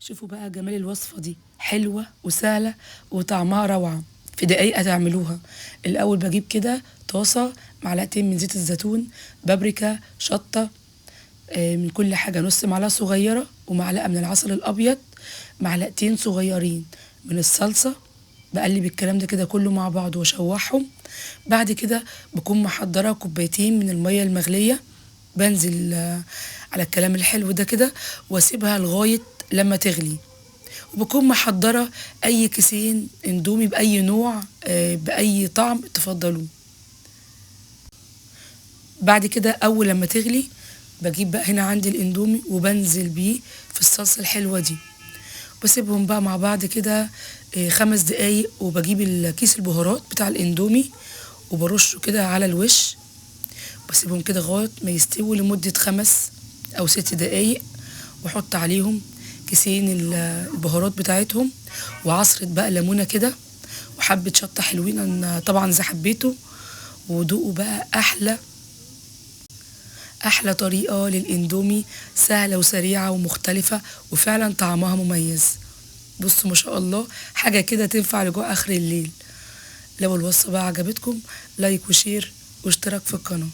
شوفوا بقى جمال الوصفة دي، حلوة وسهلة وطعمها روعة. في دقايق هتعملوها. الأول بجيب كده طاسة، معلقتين من زيت الزيتون، بابريكا، شطة، من كل حاجة نص معلقة صغيرة، ومعلقة من العسل الأبيض، معلقتين صغيرين من الصلصة. بقلب الكلام ده كده كله مع بعض واشوحهم. بعد كده بكون محضرة كوبايتين من المية المغلية، بنزل على الكلام الحلو ده كده واسيبها لغاية لما تغلي. وبكون محضرة أي كيسين اندومي بأي نوع، بأي طعم تفضلوه. بعد كده أول لما تغلي بجيب بقى هنا عندي الاندومي وبنزل بيه في الصلصة الحلوة دي، بسيبهم بقى مع بعض كده 5 دقايق. وبجيب الكيس البهارات بتاع الاندومي وبرشه كده على الوش، بسيبهم كده لغاية ما يستووا لمدة 5 أو 6 دقايق. واحط عليهم كيسين البهارات بتاعتهم، وعصرة بقى ليمونة كده، وحبة شطة حلوين أنا طبعا إذا حبيته. ودوقوا بقى أحلى طريقة للإندومي، سهلة وسريعة ومختلفة وفعلا طعمها مميز. بصوا ما شاء الله، حاجة كده تنفع لجوع آخر الليل. لو الوصفة بقى عجبتكم، لايك وشير واشتراك في القناة.